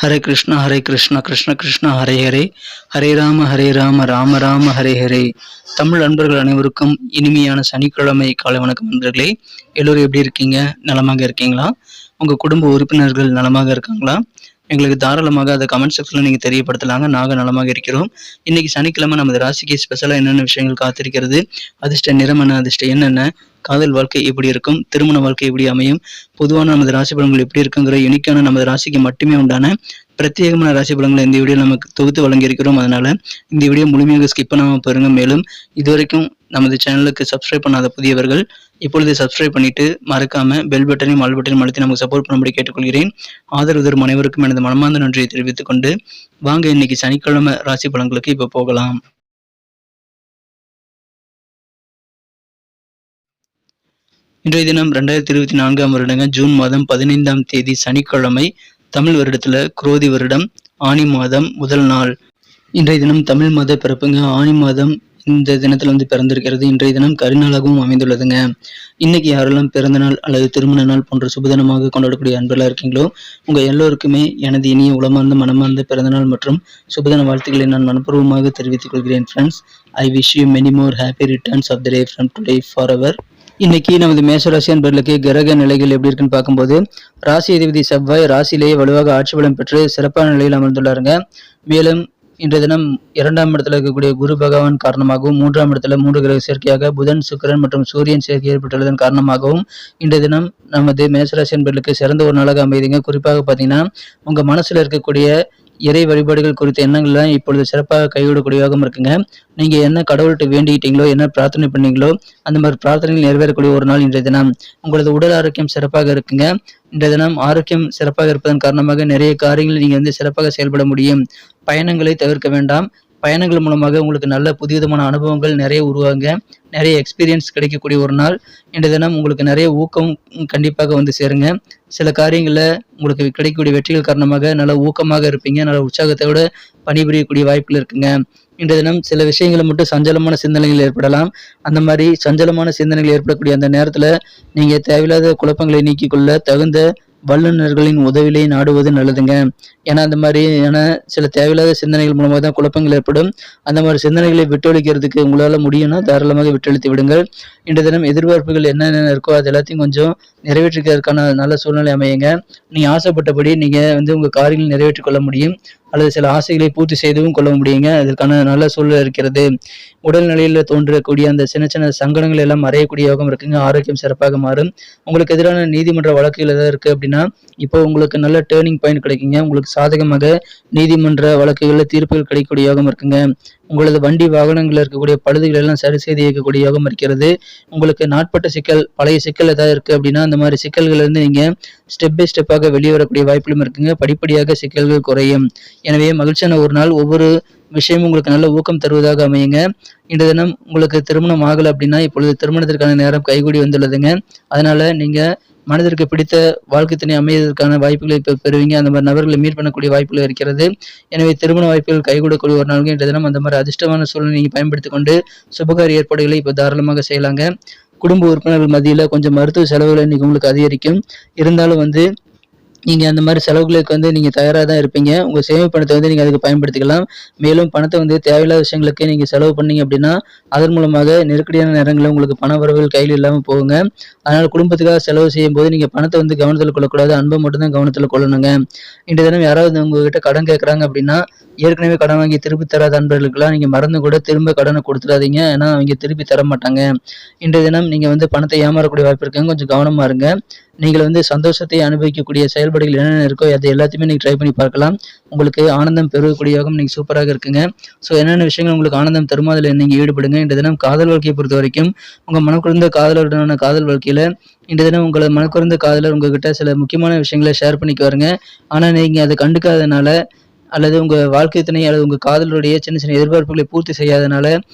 ஹரே கிருஷ்ணா கிருஷ்ண கிருஷ்ணா ஹரே ஹரே, ஹரே ராம ராம ராம ஹரே ஹரே. தமிழ் அன்பர்கள் அனைவருக்கும் இனிமையான சனிக்கிழமை காலை வணக்கம் நண்பர்களே. எல்லோரும் எப்படி இருக்கீங்க? நலமாக இருக்கீங்களா? உங்கள் குடும்ப உறுப்பினர்கள் நலமாக இருக்காங்களா? எங்களுக்கு தாராளமாக அதை கமெண்ட் செக்ஷனில் நீங்கள் தெரியப்படுத்தலாங்க. நாங்கள் நலமாக இருக்கிறோம். இன்னைக்கு சனிக்கிழமை நமது ராசிக்கு ஸ்பெஷலாக என்னென்ன விஷயங்கள் காத்திருக்கிறது, அதிர்ஷ்ட நிறம் என்ன, அதிர்ஷ்டம் என்னென்ன, காதல் வாழ்க்கை எப்படி இருக்கும், திருமண வாழ்க்கை எப்படி அமையும், பொதுவான நமது ராசி பலன்கள் எப்படி இருக்குங்கிற யூனிக்கான நமது ராசிக்கு மட்டுமே உண்டான பிரத்யேகமான ராசி பலன்களை இந்த வீடியோ நமக்கு தொகுத்து வழங்கியிருக்கிறோம். அதனால இந்த வீடியோ முழுமையாக ஸ்கிப் பண்ணாமல் பாருங்க. மேலும் இதுவரைக்கும் நமது சேனலுக்கு சப்ஸ்கிரைப் பண்ணாத புதியவர்கள் இப்பொழுது சப்ஸ்கிரைப் பண்ணிட்டு மறக்காம பெல் பட்டனையும் ஆல் பட்டனையும் அழுத்தி நமக்கு சப்போர்ட் பண்ணும்படி கேட்டுக்கொள்கிறேன். ஆதரவு தரும் அனைவருக்கும் எனது மனமார்ந்த நன்றியை தெரிவித்துக் கொண்டு வாங்க இன்னைக்கு சனிக்கிழமை ராசி பலன்களுக்கு இப்ப போகலாம். இன்றைய தினம் 2024 வருடங்க ஜூன் மாதம் 15ஆம் தேதி சனிக்கிழமை. தமிழ் வருடத்துல குரோதி வருடம் ஆனி மாதம் முதல் நாள். இன்றைய தினம் தமிழ் மாத பிறப்புங்க. ஆனி மாதம் இந்த தினத்துல பிறந்திருக்கிறது. இன்றைய தினம் கரிநாளாகவும் அமைந்துள்ளதுங்க. இன்னைக்கு யாரெல்லாம் பிறந்த நாள் அல்லது திருமண நாள் போன்ற சுபதினமாக கொண்டாடக்கூடிய அன்பர்களா இருக்கீங்களோ உங்க எல்லோருக்குமே எனது இனிய உளமார்ந்த மனமார்ந்த பிறந்தநாள் மற்றும் சுபதின வாழ்த்துக்களை நான் மனப்பூர்வமாக தெரிவித்துக் கொள்கிறேன். Friends, I wish you many more happy returns of the day from today forever. இன்னைக்கு நமது மேஷராசி அன்பர்களுக்கு கிரக நிலைகள் எப்படி இருக்குன்னு பார்க்கும்போது, ராசி அதிபதி செவ்வாய் ராசியிலேயே வலுவாக ஆட்சி பலம் பெற்று சிறப்பான நிலையில் அமர்ந்துள்ளாருங்க. மேலும் இன்றைய தினம் 2ஆம் இடத்துல இருக்கக்கூடிய குரு பகவான் காரணமாகவும் 3ஆம் இடத்துல 3 கிரக சேர்க்கையாக புதன் சுக்கிரன் மற்றும் சூரியன் சேர்க்கை ஏற்பட்டுள்ளதன் காரணமாகவும் இன்றைய தினம் நமது மேஷராசி அன்பர்களுக்கு சிறந்த ஒரு நாளாக அமைதுங்க. குறிப்பாக பார்த்தீங்கன்னா உங்க மனசுல இருக்கக்கூடிய இறை வழிபாடுகள் குறித்த எண்ணங்கள்லாம் இப்பொழுது சிறப்பாக கைவிடக்கூடியவாகவும் இருக்குங்க. நீங்க என்ன கடவுள்கிட்ட வேண்டிக்கிட்டீங்களோ, என்ன பிரார்த்தனை பண்ணீங்களோ அந்த மாதிரி பிரார்த்தனைகள் நிறைவேறக்கூடிய ஒரு நாள் இன்றைய தினம். உங்களது உடல் ஆரோக்கியம் சிறப்பாக இருக்குங்க. இன்றைய தினம் ஆரோக்கியம் சிறப்பாக இருப்பதன் காரணமாக நிறைய காரியங்கள் நீங்க சிறப்பாக செயல்பட முடியும். பயணங்களை தவிர்க்க வேண்டாம். பயணங்கள் மூலமாக உங்களுக்கு நல்ல புதியவிதமான அனுபவங்கள் நிறைய உருவாங்க. நிறைய எக்ஸ்பீரியன்ஸ் கிடைக்கக்கூடிய ஒரு நாள் இன்றைய தினம். உங்களுக்கு நிறைய ஊக்கம் கண்டிப்பாக சேருங்க. சில காரியங்களில் உங்களுக்கு கிடைக்கக்கூடிய வெற்றிகள் காரணமாக நல்ல ஊக்கமாக இருப்பீங்க. நல்ல உற்சாகத்தோட பணிபுரியக்கூடிய வாய்ப்புகள் இருக்குங்க. இன்றைய தினம் சில விஷயங்களை மட்டும் சஞ்சலமான சிந்தனைகள் ஏற்படலாம். அந்த மாதிரி சஞ்சலமான சிந்தனைகள் ஏற்படக்கூடிய அந்த நேரத்தில் நீங்கள் தேவையில்லாத குழப்பங்களை நீக்கிக் கொள்ள தகுந்த வல்லுநர்களின் உதவியை நாடுவது நல்லதுங்க. ஏன்னா அந்த மாதிரியான சில தேவையில்லாத சிந்தனைகள் மூலமாக தான் குழப்பங்கள் ஏற்படும். அந்த மாதிரி சிந்தனைகளை விட்டொழிக்கிறதுக்கு உங்களால் முடியும்னா தாராளமாக விட்டொழித்து விடுங்கள். இன்றைய தினம் எதிர்பார்ப்புகள் என்னென்ன இருக்கோ அது எல்லாத்தையும் கொஞ்சம் நிறைவேற்றிக்கிறதுக்கான நல்ல சூழ்நிலை அமையுங்க. நீங்கள் ஆசைப்பட்டபடி நீங்கள் உங்கள் காரியங்களை நிறைவேற்றிக் கொள்ள முடியும். அல்லது சில ஆசைகளை பூர்த்தி செய்தும் கொள்ள முடியுங்க. அதற்கான நல்ல சூழ்நிலை இருக்கிறது. உடல்நிலையில் தோன்றக்கூடிய அந்த சின்ன சின்ன சங்கடங்கள் எல்லாம் மறையக்கூடிய யோகம் இருக்குங்க. ஆரோக்கியம் சிறப்பாக மாறும். உங்களுக்கு எதிரான நீதிமன்ற வழக்குகள் ஏதாவது இருக்கு அப்படின்னா இப்போ உங்களுக்கு நல்ல டேர்னிங் பாயிண்ட் கிடைக்குங்க. உங்களுக்கு சாதகமாக நீதிமன்ற வழக்குகளில் தீர்ப்புகள் கிடைக்கக்கூடிய யோகம் இருக்குங்க. உங்களது வண்டி வாகனங்கள் இருக்கக்கூடிய பழுதுகள் எல்லாம் சரி செய்து இயக்கக்கூடிய யோகம் இருக்கிறது. உங்களுக்கு நாட்பட்ட சிக்கல், பழைய சிக்கல் ஏதாவது இருக்கு அப்படின்னா அந்த மாதிரி சிக்கல்கள் இருந்து நீங்க ஸ்டெப் பை ஸ்டெப்பாக வெளியே வரக்கூடிய வாய்ப்புகளும் இருக்குங்க. படிப்படியாக சிக்கல்கள் குறையும். எனவே மகிழ்ச்சியான ஒரு நாள். ஒவ்வொரு விஷயமும் உங்களுக்கு நல்ல ஊக்கம் தருவதாக அமையுங்க. இன்றைய தினம் உங்களுக்கு திருமணம் ஆகலை அப்படின்னா இப்பொழுது திருமணத்திற்கான நேரம் கைகூடி வந்துள்ளதுங்க. அதனால நீங்க மனதிற்கு பிடித்த வாழ்க்கை துணை அமைவதற்கான வாய்ப்புகளை இப்போ பெறுவீங்க. அந்த மாதிரி நபர்களை மீட் பண்ணக்கூடிய வாய்ப்புகள் இருக்கிறது. எனவே திருமண வாய்ப்புகள் கைகூடக்கூடிய ஒரு நாளுங்க இன்றைய தினம். அந்த மாதிரி அதிர்ஷ்டமான சூழ்நிலை நீங்கள் பயன்படுத்திக் கொண்டு சுபகாரிய ஏற்பாடுகளை இப்போ தாராளமாக செய்யலாங்க. குடும்ப உறுப்பினர்கள் மத்தியில் கொஞ்சம் மருத்துவ செலவுகள் இன்னைக்கு உங்களுக்கு அதிகரிக்கும். இருந்தாலும் நீங்கள் அந்த மாதிரி செலவுகளுக்கு நீங்கள் தயாராக தான் இருப்பீங்க. உங்கள் சேமிப்பு பணத்தை நீங்கள் அதுக்கு பயன்படுத்திக்கலாம். மேலும் பணத்தை தேவையில்லாத விஷயங்களுக்கு நீங்கள் செலவு பண்ணீங்க அப்படின்னா அதன் மூலமாக நெருக்கடியான நேரங்களில் உங்களுக்கு பண வரவுகள் கையில் இல்லாமல் போகுங்க. அதனால் குடும்பத்துக்காக செலவு செய்யும் போது நீங்கள் பணத்தை கவனத்தில் கொள்ளக்கூடாது. அன்பை மட்டும்தான் கவனத்தில் கொள்ளணுங்க. இன்றைய தினம் யாராவது உங்ககிட்ட கடன் கேட்குறாங்க அப்படின்னா ஏற்கனவே கடன் வாங்கி திருப்பி தராத அன்பர்களுக்கெல்லாம் நீங்கள் மறந்து கூட திரும்ப கடனை கொடுத்துடாதீங்க. ஏன்னா அவங்க திருப்பி தர மாட்டாங்க. இன்றைய தினம் நீங்கள் பணத்தை ஏமாறக்கூடிய வாய்ப்பு இருக்குங்க. கொஞ்சம் கவனமாக இருங்க. நீங்கள் சந்தோஷத்தை அனுபவிக்கக்கூடிய செயல்பாடுகள் என்னென்ன இருக்கோ அது எல்லாத்தையுமே நீங்கள் ட்ரை பண்ணி பார்க்கலாம். உங்களுக்கு ஆனந்தம் பெறக்கூடியவாகவும் நீங்கள் சூப்பராக இருக்குங்க. ஸோ என்னென்ன விஷயங்கள் உங்களுக்கு ஆனந்தம் தருமோ அதில் நீங்கள் ஈடுபடுங்க. இன்றைய தினம் காதல் வாழ்க்கையை பொறுத்த வரைக்கும் உங்கள் மனக்குறைந்த காதலருடனான காதல் வாழ்க்கையில் இன்றைய தினம் உங்களை மனக்குறைந்த காதலர் உங்ககிட்ட சில முக்கியமான விஷயங்களை ஷேர் பண்ணிக்குவாருங்க. ஆனால் நீங்கள் அதை கண்டுக்காதனால அல்லது உங்கள் வாழ்க்கை துணை அல்லது உங்கள் காதலருடைய சின்ன சின்ன எதிர்பார்ப்புகளை பூர்த்தி செய்யாதனால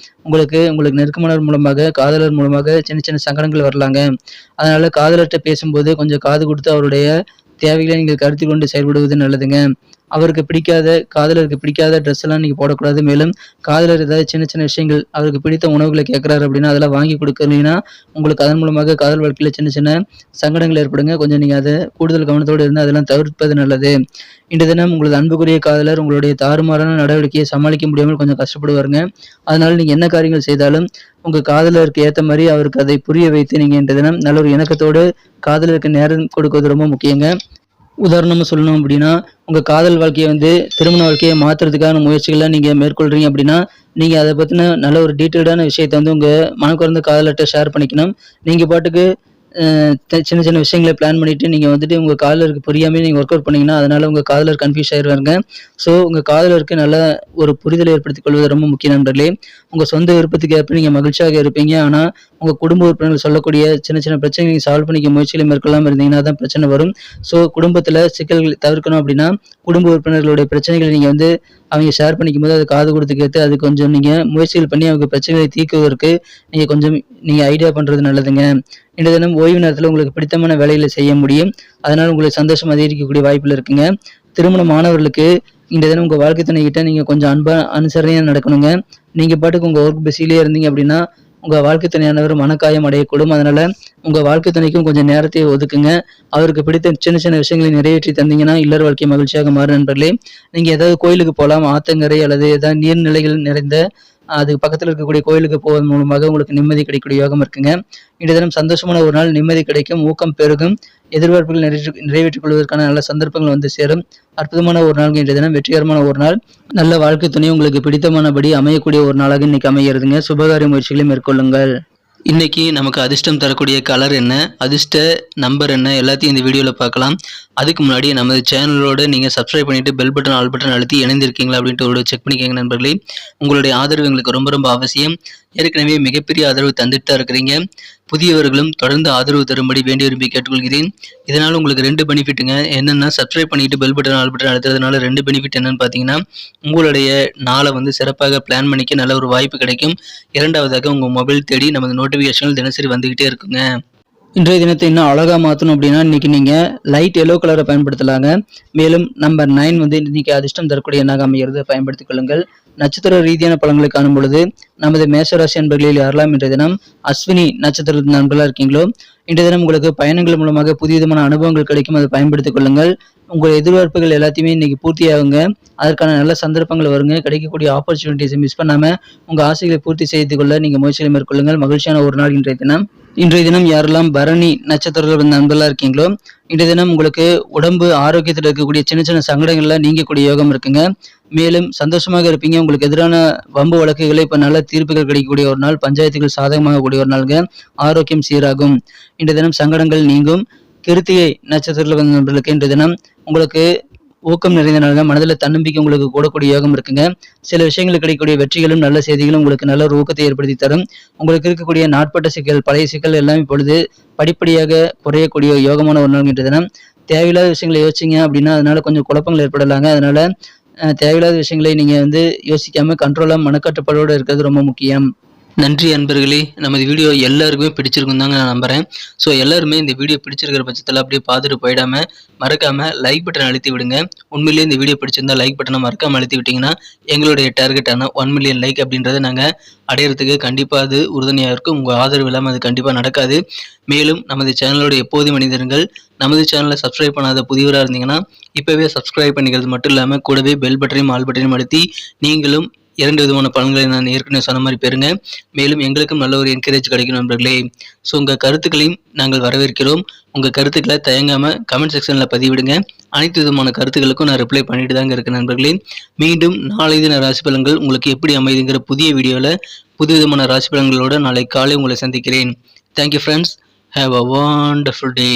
உங்களுக்கு நெருக்கமானவர் மூலமாக காதலர் மூலமாக சின்ன சின்ன சங்கடங்கள் வரலாங்க. அதனால காதலர்கிட்ட பேசும்போது கொஞ்சம் காது கொடுத்து அவருடைய தேவைகளை நீங்கள் கருத்தில் கொண்டு செயல்படுவது நல்லதுங்க. காதலருக்கு பிடிக்காத ட்ரெஸ் எல்லாம் நீங்க போடக்கூடாது. மேலும் காதலர் ஏதாவது சின்ன சின்ன விஷயங்கள் அவருக்கு பிடித்த உணவுகளை கேட்கிறாரு அப்படின்னா அதெல்லாம் வாங்கி கொடுக்கலீங்கன்னா உங்களுக்கு அதன் மூலமாக காதல் வாழ்க்கையில சின்ன சின்ன சங்கடங்கள் ஏற்படுங்க. கொஞ்சம் நீங்க அதை கூடுதல் கவனத்தோடு இருந்து அதெல்லாம் தவிர்ப்பது நல்லது. இன்றைய தினம் உங்களது அன்புக்குரிய காதலர் உங்களுடைய தாறுமாறான நடவடிக்கையை சமாளிக்க முடியாமல் கொஞ்சம் கஷ்டப்படுவாருங்க. அதனால நீங்க என்ன காரியங்கள் செய்தாலும் உங்க காதலருக்கு ஏத்த மாதிரி அவருக்கு அதை புரிய வைத்து நீங்க இன்றைய தினம் நல்ல ஒரு இணக்கத்தோடு காதலருக்கு நேரம் கொடுக்குவது ரொம்ப முக்கியங்க. உதாரணமா சொல்லணும் அப்படின்னா, உங்க காதல் வாழ்க்கைய திருமண வாழ்க்கைய மாத்துறதுக்கான முயற்சிகள நீங்க மேற்கொள்றீங்க அப்படின்னா, நீங்க அத பத்தின நல்ல ஒரு டீட்டெயில்டான விஷயத்த உங்க மனம்கவர்ந்த காதலர்ட்ட ஷேர் பண்ணிக்கணும். நீங்க பாட்டுக்கு அ சின்ன சின்ன விஷயங்கள பிளான் பண்ணிட்டு நீங்க உங்க காதலருக்கு புரியாமயே நீங்க ஒர்க் அவுட் பண்ணீங்கன்னா, அதனால உங்க காதலர் கன்ஃப்யூஸ் ஆயிருவாருங்க. ஸோ உங்க காதலருக்கு நல்ல ஒரு புரிதலை ஏற்படுத்திக் கொள்வது ரொம்ப முக்கியம் நண்பர்களே. உங்க சொந்த விருப்பத்துக்கு ஏற்ப நீங்க மகிழ்ச்சியாக இருப்பீங்க. ஆனா, உங்க குடும்ப உறுப்பினர்கள் சொல்லக்கூடிய சின்ன சின்ன பிரச்சனைகளை நீங்க சால்வ் பண்ணிக்க முயற்சிகளை மேற்கொள்ளாம இருந்தீங்கன்னா தான் பிரச்சனை வரும். ஸோ குடும்பத்துல சிக்கல்களை தவிர்க்கணும் அப்படின்னா, குடும்ப உறுப்பினர்களுடைய பிரச்சனைகளை நீங்க அவங்க ஷேர் பண்ணிக்கும்போது அது காது கொடுத்து கேட்டு அது கொஞ்சம் நீங்க முயற்சிகள் பண்ணி அவங்க பிரச்சனைகளை தீர்க்குவதற்கு நீங்க ஐடியா பண்றது நல்லதுங்க. இன்றைய தினம் ஓய்வு நேரத்துல உங்களுக்கு பிடித்தமான வேலைகளை செய்ய முடியும். அதனால உங்களுக்கு சந்தோஷம் அதிகரிக்கக்கூடிய வாய்ப்புகள் இருக்குங்க. திருமணமானவர்களுக்கு இன்றைய தினம் உங்க வாழ்க்கை துணை கிட்ட நீங்க கொஞ்சம் அன்பா அனுசரணையா நடக்கணுங்க. நீங்க பாட்டுக்கு உங்க ஒர்க் பிஸிலேயே இருந்தீங்க அப்படின்னா உங்க வாழ்க்கை துணையானவர் மனக்காயம் அடையக்கூடும். அதனால உங்க வாழ்க்கை துணைக்கும் கொஞ்சம் நேரத்தை ஒதுக்குங்க. அவருக்கு பிடித்த சின்ன சின்ன விஷயங்களை நிறைவேற்றி தந்தீங்கன்னா இல்லற வாழ்க்கை மகிழ்ச்சியாக மாறும் நண்பர்களே. நீங்க ஏதாவது கோயிலுக்கு போகலாம். ஆத்தங்கரை அல்லது ஏதாவது நீர்நிலைகள் நிறைந்த அதுக்கு பக்கத்துல இருக்கக்கூடிய கோயிலுக்கு போவதன் மூலமாக உங்களுக்கு நிம்மதி கிடைக்கக்கூடிய யோகம் இருக்குங்க. இன்றைய தினம் சந்தோஷமான ஒரு நாள், நிம்மதி கிடைக்கும், ஊக்கம் பெருகும், எதிர்பார்ப்புகள் நிறைவேற்றிக் கொள்வதற்கான நல்ல சந்தர்ப்பங்கள் சேரும். அற்புதமான ஒரு நாள் இன்றைய தினம், வெற்றிகரமான ஒரு நாள், நல்ல வாழ்க்கை துணை உங்களுக்கு பிடித்தமானபடி அமையக்கூடிய ஒரு நாளாக இன்னைக்கு அமைகிறதுங்க. சுபகாரிய முயற்சிகளை மேற்கொள்ளுங்கள். இன்னைக்கு நமக்கு அதிர்ஷ்டம் தரக்கூடிய கலர் என்ன, அதிர்ஷ்ட நம்பர் என்ன, எல்லாத்தையும் இந்த வீடியோவில் பார்க்கலாம். அதுக்கு முன்னாடி நமது சேனலோட நீங்கள் சப்ஸ்கிரைப் பண்ணிட்டு பெல் பட்டன் ஆல் பட்டன் அழுத்தி இணைந்திருக்கீங்களா அப்படின்ட்டு ஒரு செக் பண்ணிக்கோங்க நண்பர்களே. உங்களுடைய ஆதரவு எங்களுக்கு ரொம்ப ரொம்ப அவசியம். ஏற்கனவே மிகப்பெரிய ஆதரவு தந்துட்டு தான் இருக்கிறீங்க. புதியவர்களும் தொடர்ந்து ஆதரவு தரும்படி வேண்டி விரும்பி கேட்டுக்கொள்கிறேன். இதனால் உங்களுக்கு 2 பெனிஃபிட்டுங்க. என்னென்னா, சப்ஸ்கிரைப் பண்ணிட்டு பெல் பட்டன் ஆல் பட்டன் அழுத்துறதுனால 2 பெனிஃபிட் என்னன்னு பார்த்தீங்கன்னா, உங்களுடைய நாளை சிறப்பாக பிளான் பண்ணிக்க நல்ல ஒரு வாய்ப்பு கிடைக்கும். இரண்டாவதாக உங்கள் மொபைல் தேடி நமது நோட்டிஃபிகேஷன்கள் தினசரி வந்துகிட்டே இருக்குங்க. இன்றைய தினத்தை இன்னும் அழகா மாற்றணும் அப்படின்னா இன்னைக்கு நீங்க லைட் எல்லோ கலரை பயன்படுத்தலாங்க. மேலும் நம்பர் 9 இன்னைக்கு அதிர்ஷ்டம் தரக்கூடிய எண்ணாக அமைகிறது, பயன்படுத்திக் கொள்ளுங்கள். நட்சத்திர ரீதியான பலன்களை காணும் பொழுது நமது மேஷராசி நண்பர்களில் யாரெல்லாம் இன்றைய தினம் அஸ்வினி நட்சத்திர நண்பர்களா இருக்கீங்களோ, இன்றைய தினம் உங்களுக்கு பயணங்கள் மூலமாக புதிய விதமான அனுபவங்கள் கிடைக்கும். அதை பயன்படுத்திக் கொள்ளுங்கள். உங்கள் எதிர்பார்ப்புகள் எல்லாத்தையுமே இன்னைக்கு பூர்த்தியாகுங்க. அதற்கான நல்ல சந்தர்ப்பங்கள் வருங்க. கிடைக்கக்கூடிய ஆப்பர்ச்சுனிட்டிஸை மிஸ் பண்ணாம உங்க ஆசைகளை பூர்த்தி செய்து கொள்ள நீங்க முயற்சிகளை மேற்கொள்ளுங்கள். மகிழ்ச்சியான ஒரு நாள் இன்றைய தினம் யாரெல்லாம் பரணி நட்சத்திர நண்பர்களா இருக்கீங்களோ, இன்றைய தினம் உங்களுக்கு உடம்பு ஆரோக்கியத்தில் இருக்கக்கூடிய சின்ன சின்ன சங்கடங்கள்ல நீங்கக்கூடிய யோகம் இருக்குங்க. மேலும் சந்தோஷமாக இருப்பீங்க. உங்களுக்கு எதிரான வம்பு வழக்குகளை இப்ப நல்ல தீர்ப்புகள் கிடைக்கக்கூடிய ஒரு நாள், பஞ்சாயத்துகள் சாதகமாக கூடிய ஒரு நாளுங்க. ஆரோக்கியம் சீராகும். இன்றைய தினம் சங்கடங்கள் நீங்கும். கிருத்திகை நட்சத்திர நண்பர்களுக்கு இன்றைய தினம் உங்களுக்கு ஊக்கம் நிறைந்த நாளுங்க. மனதில் தன்னம்பிக்கை உங்களுக்கு கூடக்கூடிய யோகம் இருக்குங்க. சில விஷயங்களுக்கு கிடைக்கக்கூடிய வெற்றிகளும் நல்ல செய்திகளும் உங்களுக்கு நல்ல ஒரு ஊக்கத்தை ஏற்படுத்தி தரும். உங்களுக்கு இருக்கக்கூடிய நாட்பட்ட சிக்கல், பழைய சிக்கல் எல்லாம் இப்பொழுது படிப்படியாக குறையக்கூடிய யோகமான ஒரு நாள் இன்றைய தினம். தேவையில்லாத விஷயங்களை யோசிச்சிங்க அப்படின்னா அதனால கொஞ்சம் குழப்பங்கள் ஏற்படலாங்க. அதனால தேவையில்லாத விஷயங்களை நீங்க யோசிக்காம கண்ட்ரோலா மனக்கட்டுப்பாடோடு இருக்கிறது ரொம்ப முக்கியம். நன்றி அன்பர்களே. நமது வீடியோ எல்லாருக்குமே பிடிச்சிருக்கும் தாங்க நான் நம்புறேன். ஸோ எல்லாருமே இந்த வீடியோ பிடிச்சிருக்கிற பட்சத்தில் அப்படியே பார்த்துட்டு போயிடாம மறக்காம லைக் பட்டன் அழுத்தி விடுங்க. உண்மையிலேயே இந்த வீடியோ பிடிச்சிருந்தா லைக் பட்டனை மறக்காம அழுத்தி விட்டீங்கன்னா எங்களுடைய டார்கெட்டான 1 மில்லியன் லைக் அப்படின்றத நாங்கள் அடையிறதுக்கு கண்டிப்பாக அது உறுதுணையாக இருக்கும். உங்கள் ஆதரவு இல்லாமல் அது கண்டிப்பாக நடக்காது. மேலும் நமது சேனலோட எப்போதும் மனிதர்கள் நமது சேனலை சப்ஸ்கிரைப் பண்ணாத புதியவராக இருந்தீங்கன்னா இப்போவே சப்ஸ்கிரைப் பண்ணிக்கிறது மட்டும் இல்லாமல் கூடவே பெல் பட்டனையும் ஆல் பட்டனையும் அழுத்தி நீங்களும் 2 விதமான பலன்களை நான் ஏற்கனவே சொன்ன மாதிரி பெறுங்க. மேலும் எங்களுக்கும் நல்ல ஒரு என்கரேஜ் கிடைக்கும் நண்பர்களே. ஸோ உங்கள் கருத்துக்களையும் நாங்கள் வரவேற்கிறோம். உங்கள் கருத்துக்களை தயங்காமல் கமெண்ட் செக்ஷனில் பதிவிடுங்க. அனைத்து விதமான கருத்துக்களுக்கும் நான் ரிப்ளை பண்ணிட்டு தாங்க இருக்கேன் நண்பர்களே. மீண்டும் நாளை தின ராசி பலன்கள் உங்களுக்கு எப்படி அமைதுங்கிற புதிய வீடியோவில் புது விதமான ராசி பலன்களோடு நாளை காலை உங்களை சந்திக்கிறேன். Thank you friends. Have a wonderful day.